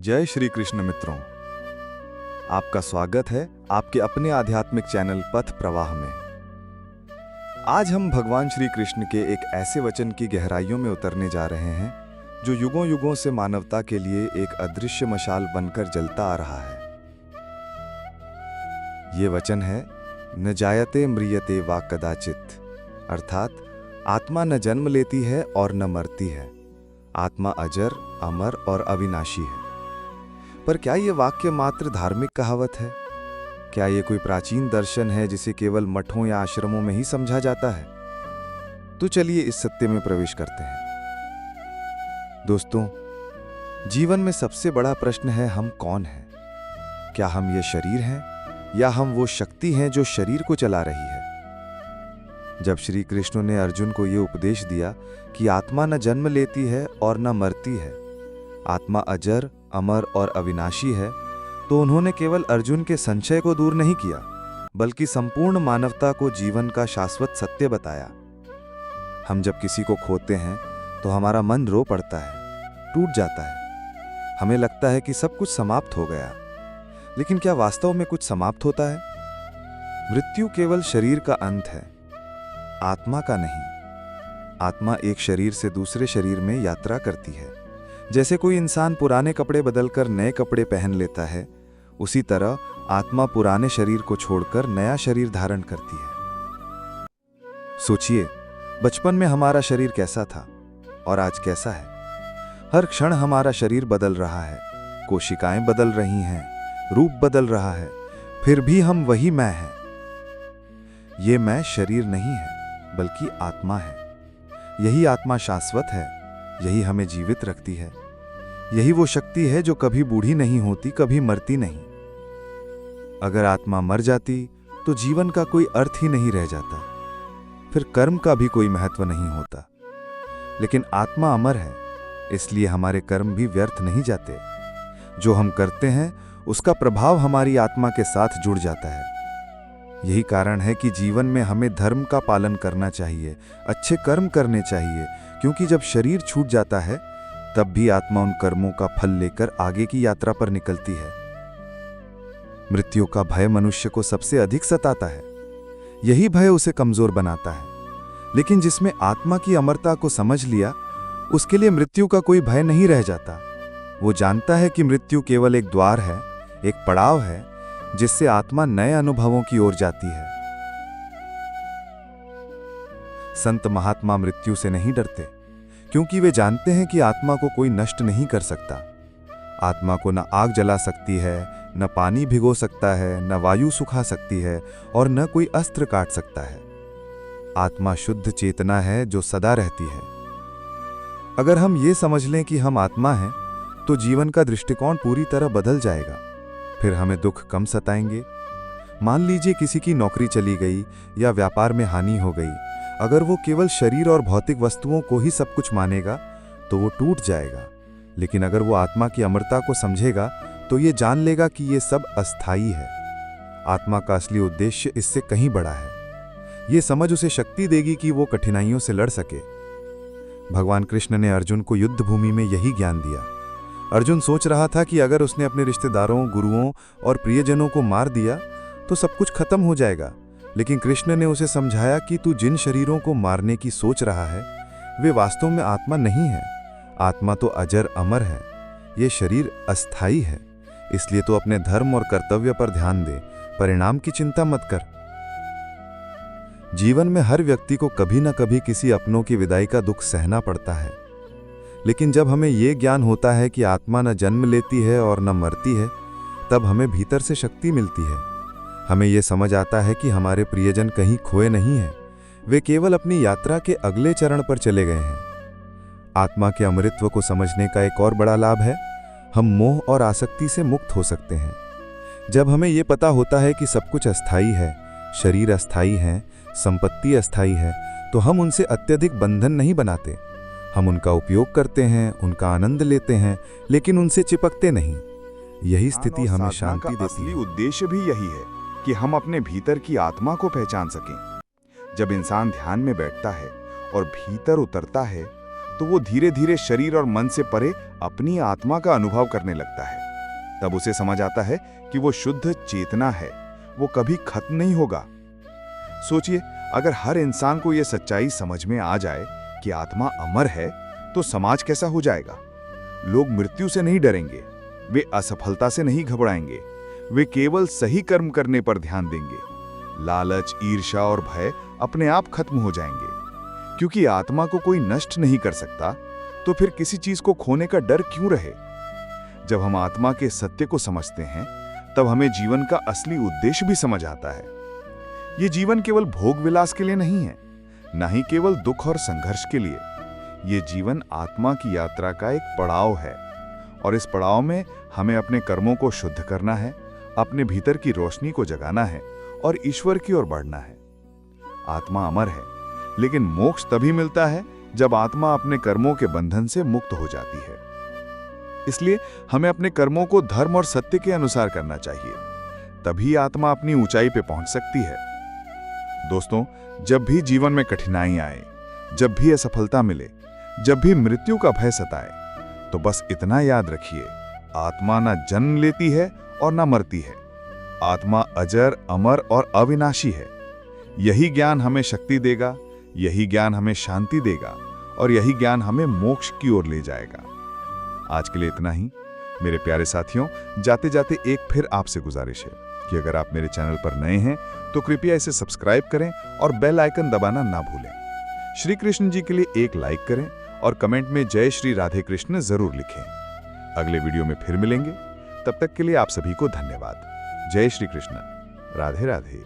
जय श्री कृष्ण मित्रों, आपका स्वागत है आपके अपने आध्यात्मिक चैनल पथ प्रवाह में। आज हम भगवान श्री कृष्ण के एक ऐसे वचन की गहराइयों में उतरने जा रहे हैं जो युगों युगों से मानवता के लिए एक अदृश्य मशाल बनकर जलता आ रहा है। ये वचन है न जायते म्रियते वा कदाचित, अर्थात आत्मा न जन्म लेती है और न मरती है। आत्मा अजर, अमर और अविनाशी है। पर क्या ये वाक्य मात्र धार्मिक कहावत है? क्या ये कोई प्राचीन दर्शन है जिसे केवल मठों या आश्रमों में ही समझा जाता है? तो चलिए इस सत्य में प्रवेश करते हैं। दोस्तों, जीवन में सबसे बड़ा प्रश्न है, हम कौन हैं? क्या हम ये शरीर हैं या हम वो शक्ति हैं जो शरीर को चला रही है? जब श्री कृष्ण ने अर्जुन को ये उपदेश दिया कि आत्मा न जन्म लेती है और न मरती है, आत्मा अजर, अमर और अविनाशी है, तो उन्होंने केवल अर्जुन के संशय को दूर नहीं किया, बल्कि संपूर्ण मानवता को जीवन का शाश्वत सत्य बताया। हम जब किसी को खोते हैं तो हमारा मन रो पड़ता है, टूट जाता है। हमें लगता है कि सब कुछ समाप्त हो गया, लेकिन क्या वास्तव में कुछ समाप्त होता है? मृत्यु केवल शरीर का अंत है, आत्मा का नहीं। आत्मा एक शरीर से दूसरे शरीर में यात्रा करती है। जैसे कोई इंसान पुराने कपड़े बदलकर नए कपड़े पहन लेता है, उसी तरह आत्मा पुराने शरीर को छोड़कर नया शरीर धारण करती है। सोचिए, बचपन में हमारा शरीर कैसा था और आज कैसा है? हर क्षण हमारा शरीर बदल रहा है, कोशिकाएं बदल रही हैं, रूप बदल रहा है, फिर भी हम वही मैं हैं। ये मैं शरीर नहीं है, बल्कि आत्मा है। यही आत्मा शाश्वत है, यही हमें जीवित रखती है। यही वो शक्ति है जो कभी बूढ़ी नहीं होती, कभी मरती नहीं। अगर आत्मा मर जाती तो जीवन का कोई अर्थ ही नहीं रह जाता, फिर कर्म का भी कोई महत्व नहीं होता। लेकिन आत्मा अमर है, इसलिए हमारे कर्म भी व्यर्थ नहीं जाते। जो हम करते हैं उसका प्रभाव हमारी आत्मा के साथ जुड़ जाता है। यही कारण है कि जीवन में हमें धर्म का पालन करना चाहिए, अच्छे कर्म करने चाहिए, क्योंकि जब शरीर छूट जाता है तब भी आत्मा उन कर्मों का फल लेकर आगे की यात्रा पर निकलती है। मृत्यु का भय मनुष्य को सबसे अधिक सताता है। यही भय उसे कमजोर बनाता है। लेकिन जिसमें आत्मा की अमरता को समझ लिया, उसके लिए मृत्यु का कोई भय नहीं रह जाता। वो जानता है कि मृत्यु केवल एक द्वार है, एक पड़ाव है, जिससे आत्मा नए अनुभवों की ओर जाती है। संत महात्मा मृत्यु से नहीं डरते, क्योंकि वे जानते हैं कि आत्मा को कोई नष्ट नहीं कर सकता। आत्मा को न आग जला सकती है, न पानी भिगो सकता है, न वायु सुखा सकती है और न कोई अस्त्र काट सकता है। आत्मा शुद्ध चेतना है जो सदा रहती है। अगर हम ये समझ लें कि हम आत्मा हैं, तो जीवन का दृष्टिकोण पूरी तरह बदल जाएगा। फिर हमें दुख कम सताएंगे। मान लीजिए किसी की नौकरी चली गई या व्यापार में हानि हो गई। अगर वो केवल शरीर और भौतिक वस्तुओं को ही सब कुछ मानेगा तो वो टूट जाएगा। लेकिन अगर वो आत्मा की अमरता को समझेगा तो ये जान लेगा कि ये सब अस्थायी है। आत्मा का असली उद्देश्य इससे कहीं बड़ा है। ये समझ उसे शक्ति देगी कि वो कठिनाइयों से लड़ सके। भगवान कृष्ण ने अर्जुन को युद्ध भूमि में यही ज्ञान दिया। अर्जुन सोच रहा था कि अगर उसने अपने रिश्तेदारों, गुरुओं और प्रियजनों को मार दिया तो सब कुछ खत्म हो जाएगा। लेकिन कृष्ण ने उसे समझाया कि तू जिन शरीरों को मारने की सोच रहा है, वे वास्तव में आत्मा नहीं है। आत्मा तो अजर अमर है। ये शरीर अस्थाई है। इसलिए तो अपने धर्म और कर्तव्य पर ध्यान दे, परिणाम की चिंता मत कर। जीवन में हर व्यक्ति को कभी न कभी किसी अपनों की विदाई का दुख सहना पड़ता है। लेकिन जब हमें ये ज्ञान होता है कि आत्मा न जन्म लेती है और न मरती है, तब हमें भीतर से शक्ति मिलती है। हमें यह समझ आता है कि हमारे प्रियजन कहीं खोए नहीं हैं, वे केवल अपनी यात्रा के अगले चरण पर चले गए हैं। आत्मा के अमृतत्व को समझने का एक और बड़ा लाभ है, हम मोह और आसक्ति से मुक्त हो सकते हैं। जब हमें यह पता होता है कि सब कुछ अस्थाई है, शरीर अस्थाई है, संपत्ति अस्थाई है, तो हम उनसे अत्यधिक बंधन नहीं बनाते। हम उनका उपयोग करते हैं, उनका आनंद लेते हैं, लेकिन उनसे चिपकते नहीं। यही स्थिति हमें शांति देती है। असली उद्देश्य भी यही है कि हम अपने भीतर की आत्मा को पहचान सकें। जब इंसान ध्यान में बैठता है और भीतर उतरता है तो वो धीरे धीरे शरीर और मन से परे अपनी आत्मा का अनुभव करने लगता है। तब उसे समझ आता है कि वो शुद्ध चेतना है, वो कभी खत्म नहीं होगा। सोचिए, अगर हर इंसान को यह सच्चाई समझ में आ जाए कि आत्मा अमर है, तो समाज कैसा हो जाएगा। लोग मृत्यु से नहीं डरेंगे, वे असफलता से नहीं घबराएंगे, वे केवल सही कर्म करने पर ध्यान देंगे। लालच, ईर्ष्या और भय अपने आप खत्म हो जाएंगे। क्योंकि आत्मा को कोई नष्ट नहीं कर सकता, तो फिर किसी चीज को खोने का डर क्यों रहे। जब हम आत्मा के सत्य को समझते हैं, तब हमें जीवन का असली उद्देश्य भी समझ आता है। ये जीवन केवल भोग विलास के लिए नहीं है, न ही केवल दुख और संघर्ष के लिए। ये जीवन आत्मा की यात्रा का एक पड़ाव है, और इस पड़ाव में हमें अपने कर्मों को शुद्ध करना है, अपने भीतर की रोशनी को जगाना है और ईश्वर की ओर बढ़ना है। आत्मा अमर है, लेकिन मोक्ष तभी मिलता है जब आत्मा अपने कर्मों के बंधन से मुक्त हो जाती है। इसलिए हमें अपने कर्मों को धर्म और सत्य के अनुसार करना चाहिए, तभी आत्मा अपनी ऊंचाई पे पहुंच सकती है। दोस्तों, जब भी जीवन में कठिनाई आए, जब भी असफलता मिले, जब भी मृत्यु का भय सताए, तो बस इतना याद रखिए, आत्मा ना जन्म लेती है और ना मरती है। आत्मा अजर, अमर और अविनाशी है। यही ज्ञान हमें शक्ति देगा, यही ज्ञान हमें शांति देगा, और यही ज्ञान हमें मोक्ष की ओर ले जाएगा। आज के लिए इतना ही मेरे प्यारे साथियों। जाते जाते एक फिर आपसे गुजारिश है कि अगर आप मेरे चैनल पर नए हैं तो कृपया इसे सब्सक्राइब करें और बेल आइकन दबाना ना भूलें। श्री कृष्ण जी के लिए एक लाइक करें और कमेंट में जय श्री राधे कृष्ण जरूर लिखें। अगले वीडियो में फिर मिलेंगे, तब तक के लिए आप सभी को धन्यवाद। जय श्री कृष्ण, राधे राधे।